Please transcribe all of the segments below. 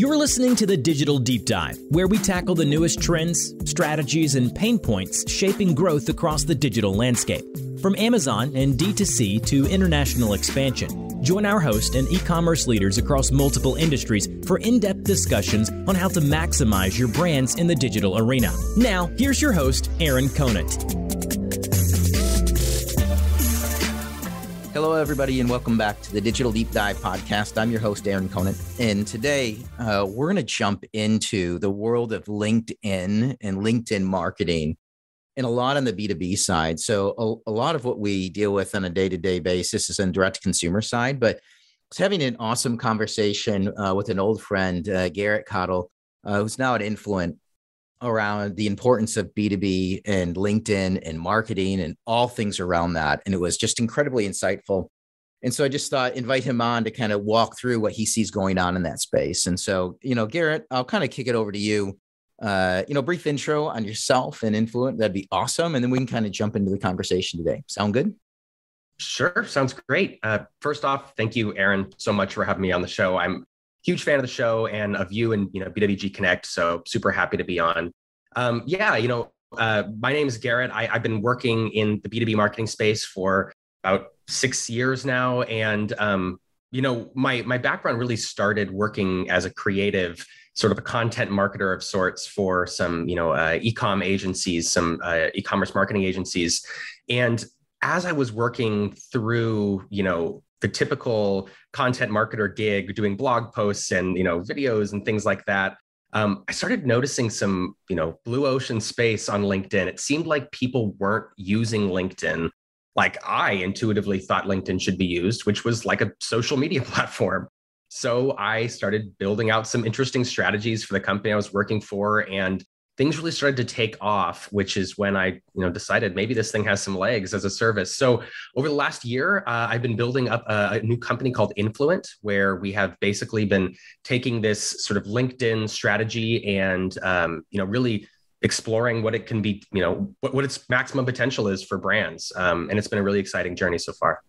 You're listening to the Digital Deep Dive, where we tackle the newest trends, strategies, and pain points shaping growth across the digital landscape. From Amazon and D2C to international expansion, join our host and e-commerce leaders across multiple industries for in-depth discussions on how to maximize your brands in the digital arena. Now, here's your host, Aaron Conant. Hello, everybody, and welcome back to the Digital Deep Dive podcast. I'm your host, Aaron Conant, and today we're going to jump into the world of LinkedIn and LinkedIn marketing, and a lot on the B2B side. So a lot of what we deal with on a day-to-day basis is on direct-to-consumer side, but I was having an awesome conversation with an old friend, Garret Caudle, who's now at Influent, around the importance of B2B and LinkedIn and marketing and all things around that. And it was just incredibly insightful. And so I just thought invite him on to kind of walk through what he sees going on in that space. And so, Garret, I'll kind of kick it over to you. Brief intro on yourself and Influent. That'd be awesome. And then we can kind of jump into the conversation today. Sound good? Sure. Sounds great. First off, thank you, Aaron, so much for having me on the show. I'm huge fan of the show and of you and, BWG Connect. So super happy to be on. My name is Garrett. I've been working in the B2B marketing space for about 6 years now. And, my background really started working as a creative, sort of a content marketer of sorts for some, e-com agencies, some e-commerce marketing agencies. And as I was working through, the typical content marketer gig, doing blog posts and, videos and things like that, I started noticing some, blue ocean space on LinkedIn. It seemed like people weren't using LinkedIn like I intuitively thought LinkedIn should be used, which was like a social media platform. So I started building out some interesting strategies for the company I was working for, and things really started to take off, which is when I, decided maybe this thing has some legs as a service. So over the last year, I've been building up a new company called Influent, where we have basically been taking this sort of LinkedIn strategy and, really exploring what it can be, what its maximum potential is for brands. And it's been a really exciting journey so far.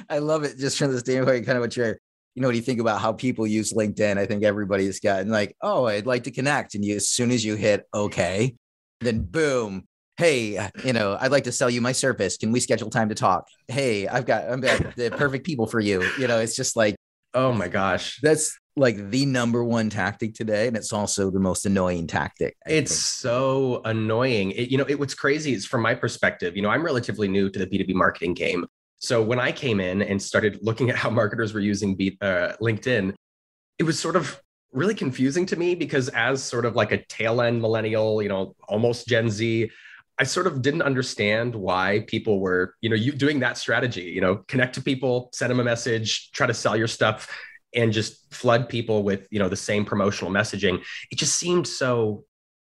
I love it. Just from the standpoint, kind of what you're, when you think about how people use LinkedIn, I think everybody's gotten like, oh, I'd like to connect. And as soon as you hit okay, then boom, hey, I'd like to sell you my service. Can we schedule time to talk? Hey, I'm got the perfect people for you. It's just like, oh my gosh, that's like the number one tactic today. And it's also the most annoying tactic. It's so annoying. What's crazy is from my perspective, I'm relatively new to the B2B marketing game. So when I came in and started looking at how marketers were using LinkedIn, it was sort of really confusing to me because as sort of like a tail end millennial, almost Gen Z, I sort of didn't understand why people were, doing that strategy, connect to people, send them a message, try to sell your stuff and just flood people with, the same promotional messaging. It just seemed so,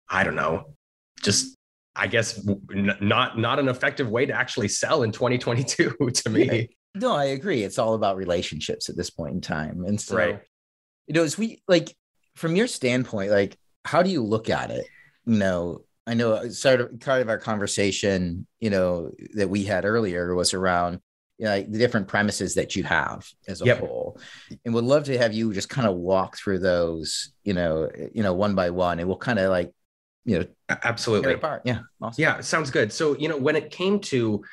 I don't know, just I guess not an effective way to actually sell in 2022 to me. No, I agree. It's all about relationships at this point in time. And so, right. As we from your standpoint, how do you look at it? I know sort of our conversation, that we had earlier was around the different premises that you have as a whole, and would love to have you just kind of walk through those, one by one, and we'll kind of absolutely. Apart. Yeah. Awesome. Yeah. Sounds good. So, when it came to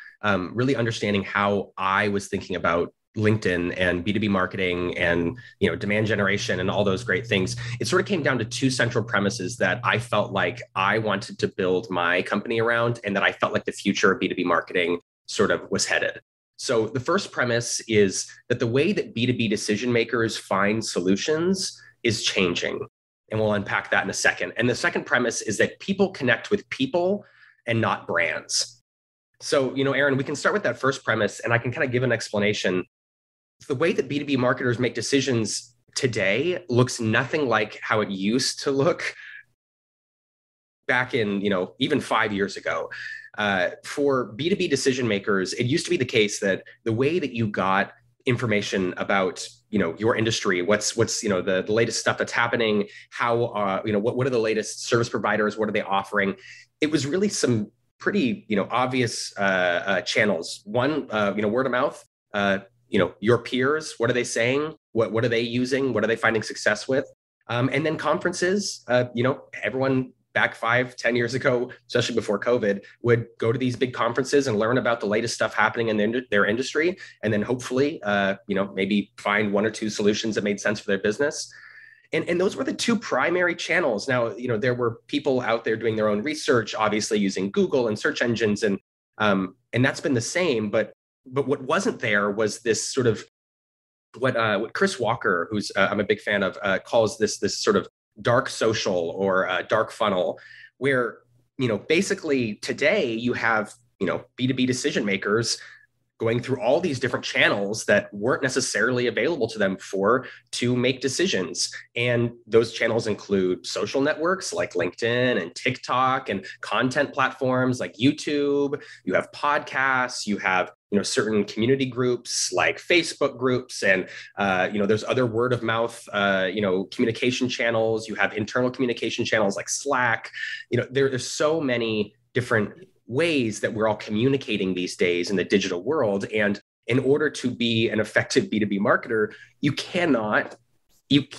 really understanding how I was thinking about LinkedIn and B2B marketing and, demand generation and all those great things, it sort of came down to two central premises that I felt like I wanted to build my company around and that I felt like the future of B2B marketing sort of was headed. So the first premise is that the way that B2B decision makers find solutions is changing. And we'll unpack that in a second. And the second premise is that people connect with people and not brands. So, Aaron, we can start with that first premise and I can kind of give an explanation. The way that B2B marketers make decisions today looks nothing like how it used to look back in, even 5 years ago. For B2B decision makers, it used to be the case that the way that you got information about your industry, what's the latest stuff that's happening, how what are the latest service providers, what are they offering, it was really some pretty obvious channels. One, word of mouth, your peers, what are they saying, what are they using, what are they finding success with, And then conferences, everyone back 5-10 years ago, especially before COVID, would go to these big conferences and learn about the latest stuff happening in their industry. And then hopefully, maybe find one or two solutions that made sense for their business. And those were the two primary channels. Now, there were people out there doing their own research, obviously using Google and search engines, and that's been the same. But what wasn't there was this sort of what Chris Walker, who's I'm a big fan of, calls this sort of dark social or dark funnel, where basically today you have B2B decision makers going through all these different channels that weren't necessarily available to them to make decisions. And those channels include social networks like LinkedIn and TikTok, and content platforms like YouTube. You have podcasts, you have certain community groups like Facebook groups, and there's other word of mouth communication channels. You have internal communication channels like Slack. There's so many different ways that we're all communicating these days in the digital world. And in order to be an effective B2B marketer, you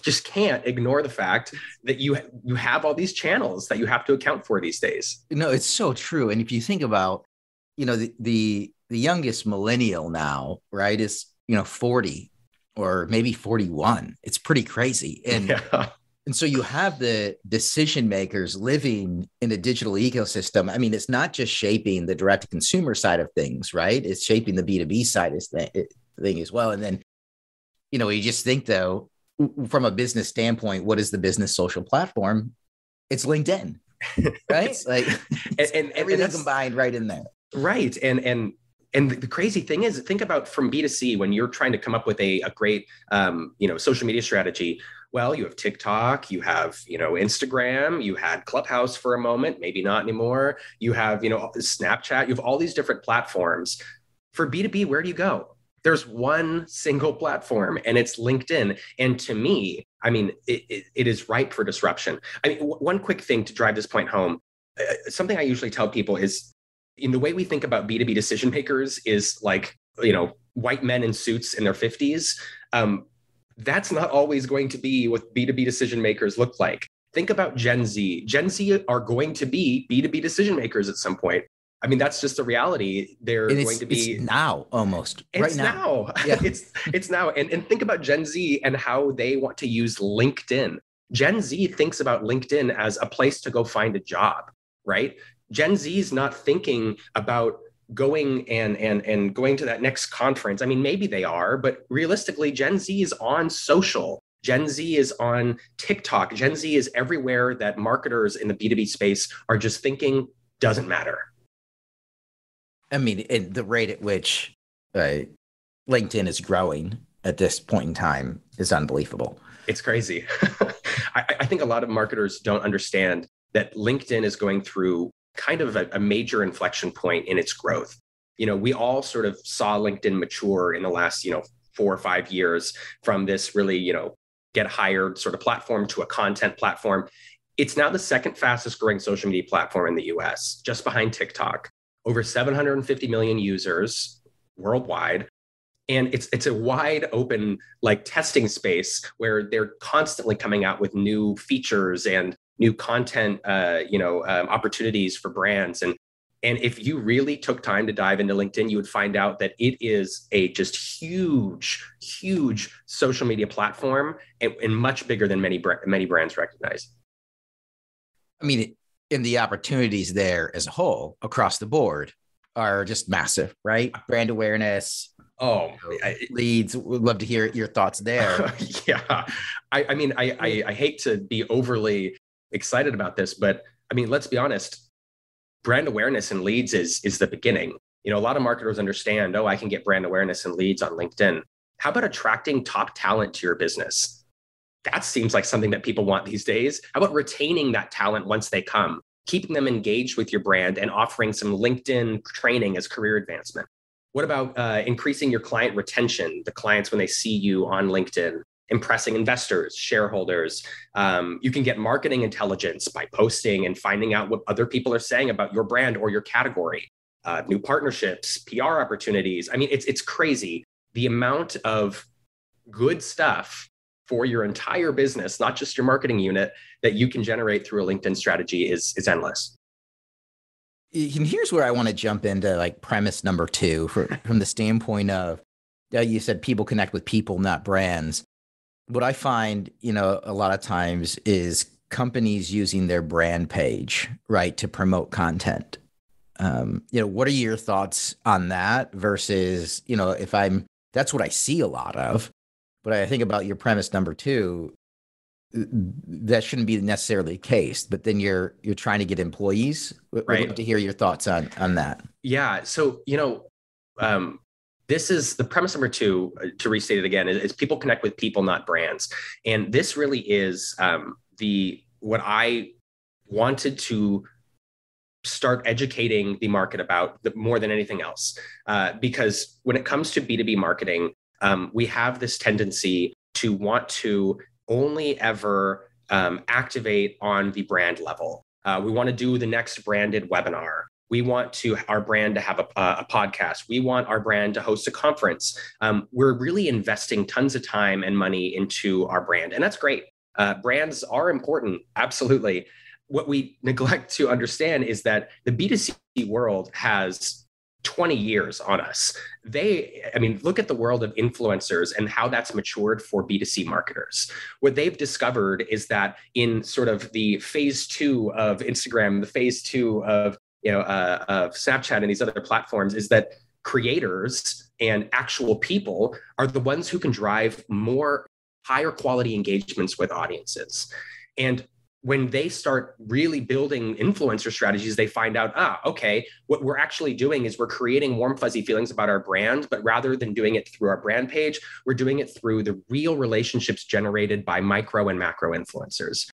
just can't ignore the fact that you have all these channels that you have to account for these days. No, it's so true. And if you think about, the youngest millennial now, right, is 40 or maybe 41. It's pretty crazy. And so you have the decision makers living in a digital ecosystem. I mean, it's not just shaping the direct to consumer side of things, right? It's shaping the B2B side of thing as well. And then, you just think, though, from a business standpoint, what is the business social platform? It's LinkedIn, right? and everything combined right in there. Right. And the crazy thing is, think about from B2C, when you're trying to come up with a great, social media strategy. Well, you have TikTok, you have, Instagram, you had Clubhouse for a moment, maybe not anymore. You have, Snapchat, you have all these different platforms. For B2B, where do you go? There's one single platform, and it's LinkedIn. And to me, I mean, it is ripe for disruption. I mean, one quick thing to drive this point home, something I usually tell people is, in the way we think about B2B decision makers is like, white men in suits in their 50s. That's not always going to be what B2B decision makers look like. Think about Gen Z. Gen Z are going to be B2B decision makers at some point. I mean, that's just the reality. They're going to be now almost. It's right now. Yeah. it's now. And think about Gen Z and how they want to use LinkedIn. Gen Z thinks about LinkedIn as a place to go find a job, right? Gen Z is not thinking about going and going to that next conference. I mean, maybe they are, but realistically, Gen Z is on social. Gen Z is on TikTok. Gen Z is everywhere that marketers in the B2B space are just thinking doesn't matter. I mean, and the rate at which LinkedIn is growing at this point in time is unbelievable. It's crazy. I think a lot of marketers don't understand that LinkedIn is going through kind of a major inflection point in its growth. We all sort of saw LinkedIn mature in the last, 4 or 5 years from this really, get hired sort of platform to a content platform. It's now the second fastest growing social media platform in the US, just behind TikTok. Over 750 million users worldwide. And it's a wide open testing space where they're constantly coming out with new features and new content, opportunities for brands. And if you really took time to dive into LinkedIn, you would find out that it is a just huge, huge social media platform and much bigger than many brands recognize. I mean, and the opportunities there as a whole across the board are just massive, right? Brand awareness. Leads. Would love to hear your thoughts there. Yeah. I hate to be overly excited about this, but I mean, let's be honest, brand awareness and leads is the beginning. A lot of marketers understand, I can get brand awareness and leads on LinkedIn. How about attracting top talent to your business? That seems like something that people want these days. How about retaining that talent once they come, keeping them engaged with your brand and offering some LinkedIn training as career advancement? What about increasing your client retention, the clients when they see you on LinkedIn? Impressing investors, shareholders. You can get marketing intelligence by posting and finding out what other people are saying about your brand or your category. New partnerships, PR opportunities. I mean, it's crazy. The amount of good stuff for your entire business, not just your marketing unit, that you can generate through a LinkedIn strategy is endless. And here's where I want to jump into like premise number 2 from the standpoint of, you said people connect with people, not brands. What I find, a lot of times is companies using their brand page, right, to promote content. What are your thoughts on that versus, that's what I see a lot of, but I think about your premise number 2, that shouldn't be necessarily the case, but then you're trying to get employees. We'd love to hear your thoughts on that. Yeah. So, this is the premise number 2, to restate it again, is people connect with people, not brands. And this really is what I wanted to start educating the market about more than anything else. Because when it comes to B2B marketing, we have this tendency to want to only ever activate on the brand level. We want to do the next branded webinar. We want our brand to have a podcast. We want our brand to host a conference. We're really investing tons of time and money into our brand, and that's great. Brands are important, absolutely. What we neglect to understand is that the B2C world has 20 years on us. Look at the world of influencers and how that's matured for B2C marketers. What they've discovered is that in sort of the phase 2 of Instagram, the phase 2 of Snapchat and these other platforms, is that creators and actual people are the ones who can drive more higher quality engagements with audiences. And when they start really building influencer strategies, they find out, okay, what we're actually doing is we're creating warm, fuzzy feelings about our brand, but rather than doing it through our brand page, we're doing it through the real relationships generated by micro and macro influencers.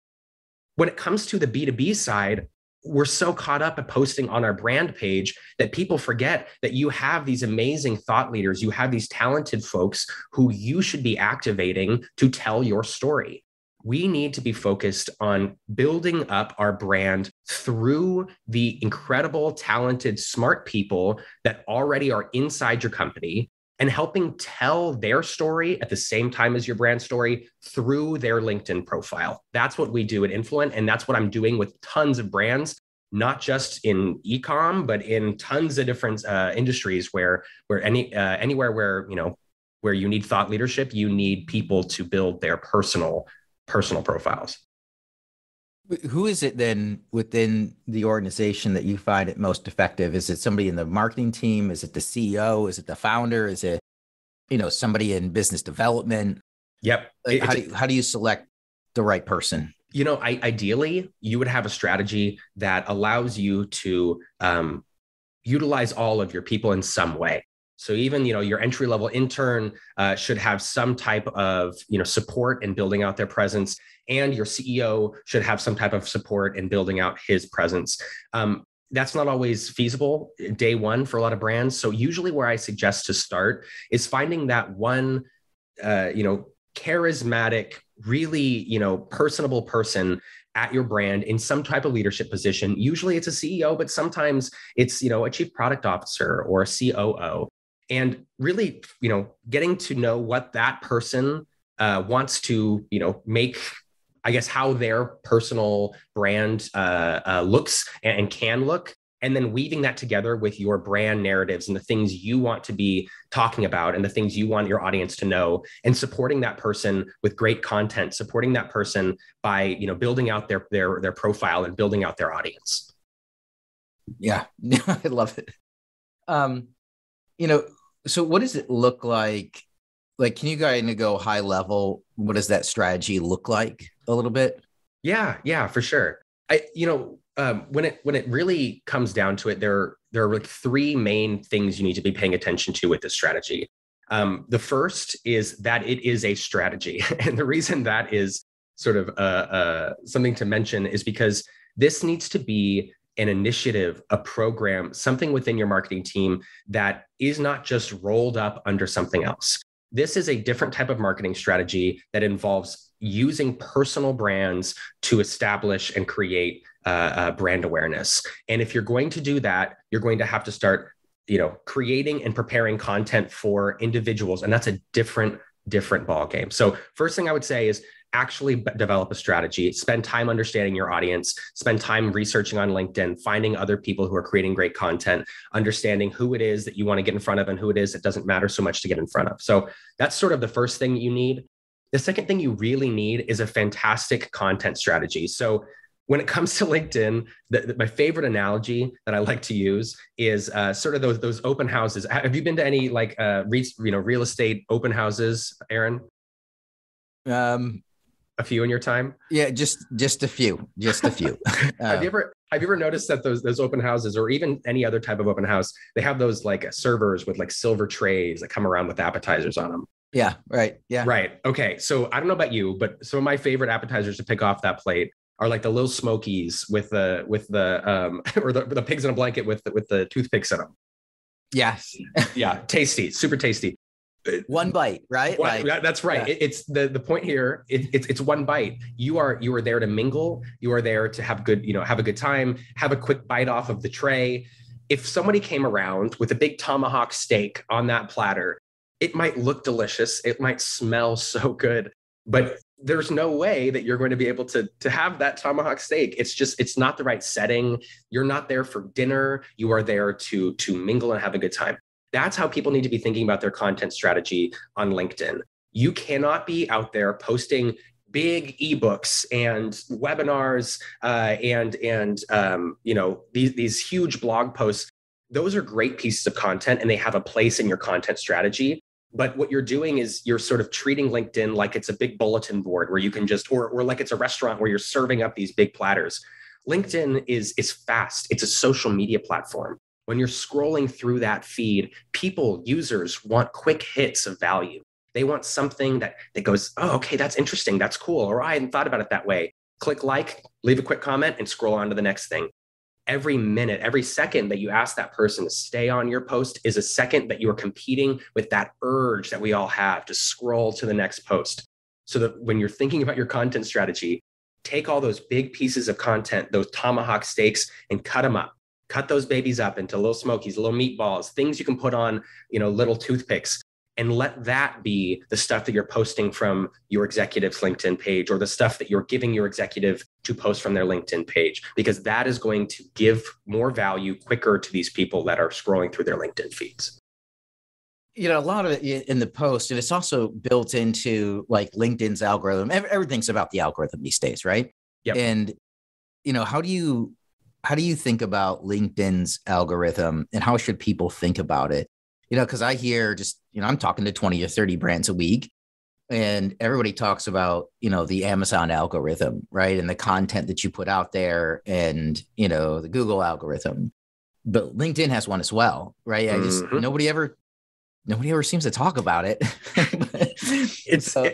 When it comes to the B2B side, we're so caught up at posting on our brand page that people forget that you have these amazing thought leaders, you have these talented folks who you should be activating to tell your story. We need to be focused on building up our brand through the incredible, talented, smart people that already are inside your company and helping tell their story at the same time as your brand story through their LinkedIn profile. That's what we do at Influent, and that's what I'm doing with tons of brands, not just in e-com, but in tons of different industries where anywhere where you need thought leadership, you need people to build their personal profiles. Who is it then within the organization that you find it most effective? Is it somebody in the marketing team? Is it the CEO? Is it the founder? Is it, somebody in business development? Yep. How do you select the right person? Ideally, you would have a strategy that allows you to utilize all of your people in some way. So even, your entry-level intern should have some type of, support in building out their presence, and your CEO should have some type of support in building out his presence. That's not always feasible day one for a lot of brands. So usually where I suggest to start is finding that one, charismatic, really, personable person at your brand in some type of leadership position. Usually it's a CEO, but sometimes it's, a chief product officer or a COO. And really, getting to know what that person wants to, make, I guess, how their personal brand looks and can look, and then weaving that together with your brand narratives and the things you want to be talking about and the things you want your audience to know, and supporting that person with great content, supporting that person by, building out their profile and building out their audience. Yeah, I love it. So what does it look like? Like, can you kind of go high level? What does that strategy look like a little bit? Yeah, for sure. When it really comes down to it, there are like 3 main things you need to be paying attention to with this strategy. The first is that it is a strategy. And the reason that is sort of something to mention is because this needs to be an initiative, a program, something within your marketing team that is not just rolled up under something else. This is a different type of marketing strategy that involves using personal brands to establish and create brand awareness. And if you're going to do that, you're going to have to start, creating and preparing content for individuals. And that's a different different ballgame. So first thing I would say is actually develop a strategy, spend time understanding your audience, spend time researching on LinkedIn, finding other people who are creating great content, understanding who it is that you want to get in front of and who it is that doesn't matter so much to get in front of. So that's sort of the first thing you need. The second thing you really need is a fantastic content strategy. So when it comes to LinkedIn, my favorite analogy that I like to use is sort of those open houses. Have you been to any like real estate open houses, Aaron? A few in your time? Yeah, just a few. Have you ever noticed that those open houses, or even any other type of open house, they have those like servers with like silver trays that come around with appetizers on them? Yeah, right. Yeah. Right. Okay. So I don't know about you, but some of my favorite appetizers to pick off that plate are like the little smokies with the or the pigs in a blanket with the toothpicks in them. Yes. Yeah. Tasty. Super tasty. One bite, right? That's right. Yeah. It's the point here. It's one bite. You are there to mingle. You are there to have a good time, have a quick bite off of the tray. If somebody came around with a big tomahawk steak on that platter, it might look delicious. It might smell so good, but there's no way that you're going to be able to have that tomahawk steak. It's not the right setting. You're not there for dinner. You are there to mingle and have a good time. That's how people need to be thinking about their content strategy on LinkedIn. You cannot be out there posting big ebooks and webinars these huge blog posts. Those are great pieces of content and they have a place in your content strategy. But what you're doing is you're sort of treating LinkedIn like it's a big bulletin board where you can just, or like it's a restaurant where you're serving up these big platters. LinkedIn is fast. It's a social media platform. When you're scrolling through that feed, users want quick hits of value. They want something that goes, oh, okay, that's interesting. That's cool. Or I hadn't thought about it that way. Click like, leave a quick comment and scroll on to the next thing. Every minute, every second that you ask that person to stay on your post is a second that you are competing with that urge that we all have to scroll to the next post. So that when you're thinking about your content strategy, take all those big pieces of content, those tomahawk steaks, and cut them up. Cut those babies up into little smokies, little meatballs, things you can put on, little toothpicks, and let that be the stuff that you're posting from your executive's LinkedIn page, or the stuff that you're giving your executive to post from their LinkedIn page, because that is going to give more value quicker to these people that are scrolling through their LinkedIn feeds. A lot of it in the post, and it's also built into like LinkedIn's algorithm. Everything's about the algorithm these days, right? Yep. And, how do you think about LinkedIn's algorithm and how should people think about it? Because I hear I'm talking to 20 or 30 brands a week and everybody talks about, the Amazon algorithm, right? And the content that you put out there and, the Google algorithm, but LinkedIn has one as well, right? Nobody ever seems to talk about it.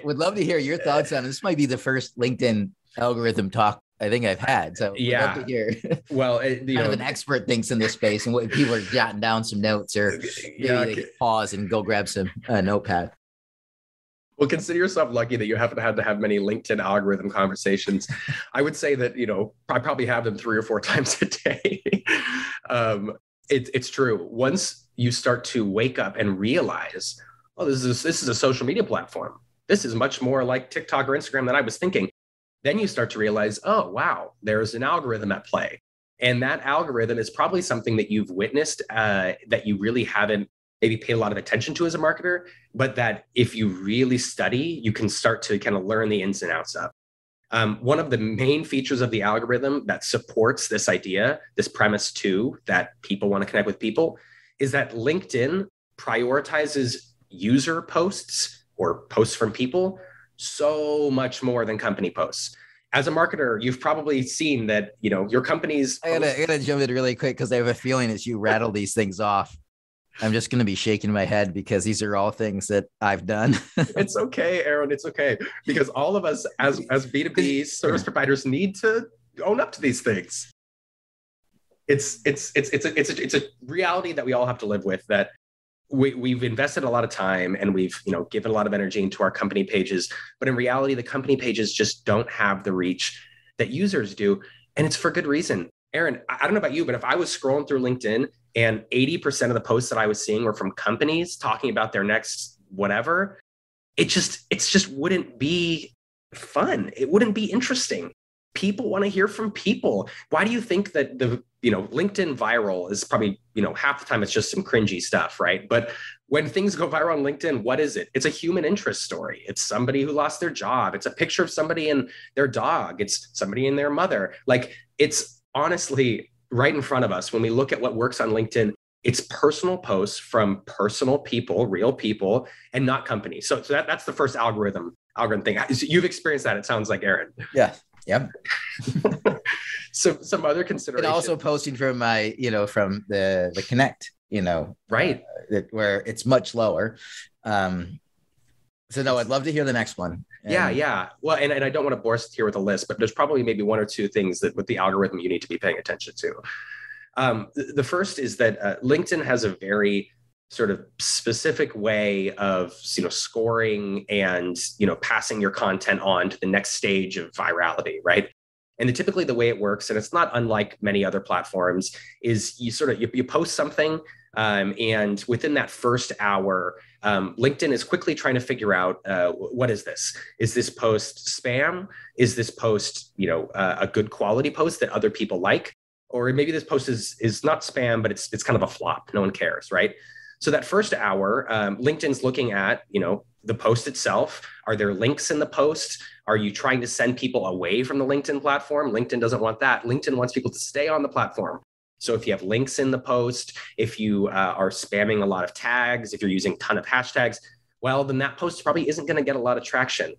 Would love to hear your thoughts on it. This might be the first LinkedIn algorithm talk I think I've had. So yeah, love to hear. Well, an expert thinks in this space, and what people are jotting down some notes, or maybe they pause and go grab some notepad. Well, consider yourself lucky that you haven't had to have many LinkedIn algorithm conversations. I would say that, I probably have them 3 or 4 times a day. It's true. Once you start to wake up and realize, oh, this is a social media platform. This is much more like TikTok or Instagram than I was thinking. Then you start to realize, oh, wow, there's an algorithm at play. And that algorithm is probably something that you've witnessed that you really haven't maybe paid a lot of attention to as a marketer, but that if you really study, you can start to kind of learn the ins and outs of. One of the main features of the algorithm that supports this idea, this premise too, that people want to connect with people, is that LinkedIn prioritizes user posts or posts from people so much more than company posts. As a marketer, you've probably seen that, your company's... I gotta jump in really quick because I have a feeling as you rattle these things off, I'm just going to be shaking my head because these are all things that I've done. It's okay, Aaron. It's okay. Because all of us as B2B service providers need to own up to these things. It's a reality that we all have to live with, that we've invested a lot of time and we've given a lot of energy into our company pages, but in reality, the company pages just don't have the reach that users do, and it's for good reason. Aaron, I don't know about you, but if I was scrolling through LinkedIn and 80% of the posts that I was seeing were from companies talking about their next whatever, it's just wouldn't be fun. It wouldn't be interesting. People want to hear from people. Why do you think that LinkedIn viral is probably, half the time it's just some cringy stuff, right? But when things go viral on LinkedIn, what is it? It's a human interest story. It's somebody who lost their job. It's a picture of somebody and their dog. It's somebody and their mother. Like, it's honestly right in front of us. When we look at what works on LinkedIn, it's personal posts from personal people, real people, and not companies. So that's the first algorithm thing. You've experienced that, it sounds like, Aaron. Yeah. Yep. So some other considerations. And also posting from my, from the Connect, right, where it's much lower. So no, I'd love to hear the next one. Yeah. Well, and I don't want to bore us here with a list, but there's probably maybe one or two things that with the algorithm you need to be paying attention to. The first is that LinkedIn has a very sort of specific way of, scoring and, passing your content on to the next stage of virality, right? And typically the way it works, and it's not unlike many other platforms, is you post something, and within that first hour, LinkedIn is quickly trying to figure out, what is this? Is this post spam? Is this post, a good quality post that other people like? Or maybe this post is not spam, but it's kind of a flop. No one cares, right? So that first hour, LinkedIn's looking at, the post itself. Are there links in the post? Are you trying to send people away from the LinkedIn platform? LinkedIn doesn't want that. LinkedIn wants people to stay on the platform. So if you have links in the post, if you are spamming a lot of tags, if you're using a ton of hashtags, well, then that post probably isn't going to get a lot of traction.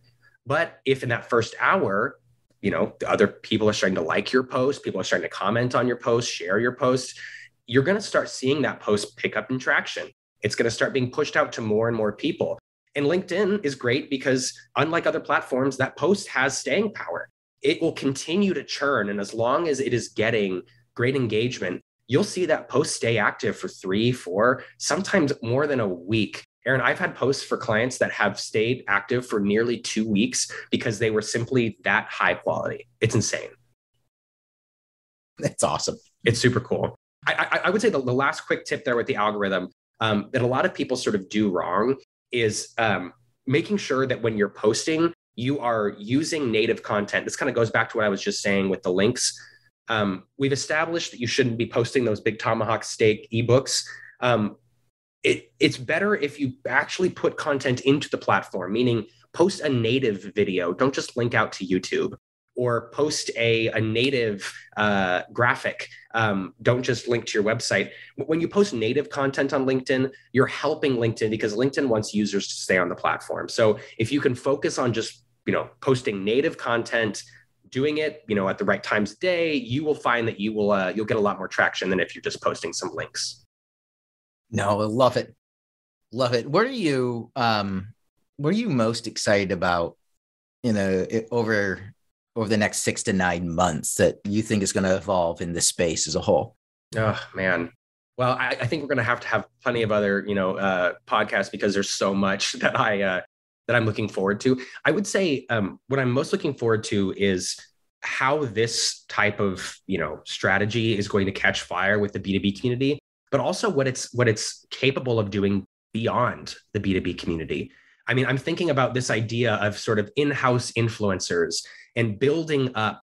But if in that first hour, the other people are starting to like your post, people are starting to comment on your post, share your post, you're going to start seeing that post pick up in traction. It's going to start being pushed out to more and more people. And LinkedIn is great because unlike other platforms, that post has staying power. It will continue to churn. And as long as it is getting great engagement, you'll see that post stay active for 3, 4, sometimes more than a week. Aaron, I've had posts for clients that have stayed active for nearly 2 weeks because they were simply that high quality. It's insane. That's awesome. It's super cool. I would say the last quick tip there with the algorithm that a lot of people sort of do wrong is making sure that when you're posting, you are using native content. This kind of goes back to what I was just saying with the links. We've established that you shouldn't be posting those big tomahawk steak ebooks. It's better if you actually put content into the platform, meaning post a native video. Don't just link out to YouTube, or post a native graphic. Don't just link to your website. When you post native content on LinkedIn, you're helping LinkedIn because LinkedIn wants users to stay on the platform. So if you can focus on just, posting native content, doing it, at the right times of day, you will find that you'll get a lot more traction than if you're just posting some links. No, I love it. Love it. What are you most excited about, over the next 6 to 9 months that you think is going to evolve in this space as a whole? Oh, man. Well, I think we're going to have plenty of other, podcasts because there's so much that I'm looking forward to. I would say what I'm most looking forward to is how this type of, strategy is going to catch fire with the B2B community, but also what it's capable of doing beyond the B2B community. I mean, I'm thinking about this idea of sort of in-house influencers and building up,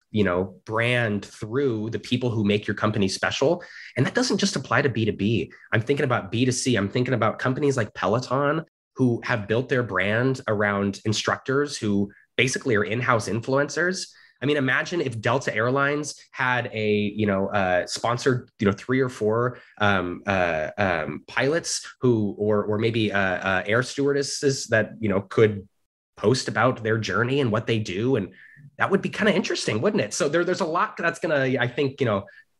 brand through the people who make your company special. And that doesn't just apply to B2B. I'm thinking about B2C. I'm thinking about companies like Peloton who have built their brand around instructors who basically are in-house influencers. I mean, imagine if Delta Airlines had a, sponsored, 3 or 4 pilots who, or maybe air stewardesses that, could post about their journey and what they do. And that would be kind of interesting, wouldn't it? So there's a lot that's going to, I think,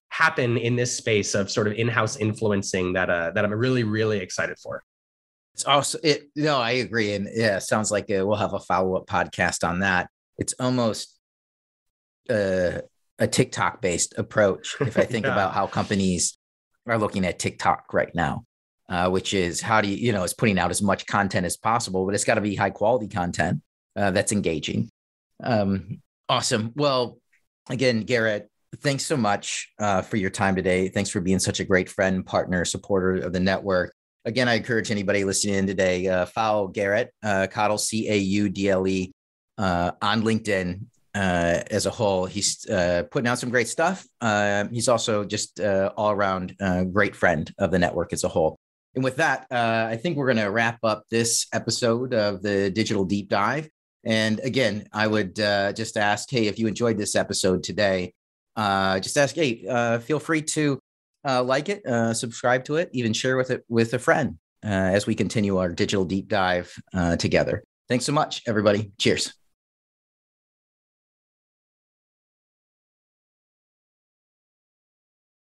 happen in this space of sort of in-house influencing that I'm really, really excited for. It's also, I agree. And yeah, it sounds like we'll have a follow-up podcast on that. It's almost a TikTok based approach. If I think about how companies are looking at TikTok right now, which is how do you, it's putting out as much content as possible, but it's got to be high quality content that's engaging. Awesome. Well, again, Garrett, thanks so much for your time today. Thanks for being such a great friend, partner, supporter of the network. again, I encourage anybody listening in today, follow Garret Caudle, Caudle, on LinkedIn as a whole. He's putting out some great stuff. He's also just all around great friend of the network as a whole. And with that, I think we're going to wrap up this episode of the Digital Deep Dive. And again, I would just ask, hey, if you enjoyed this episode today, just ask, hey, feel free to like it, subscribe to it, even share it with a friend as we continue our digital deep dive together. Thanks so much, everybody. Cheers.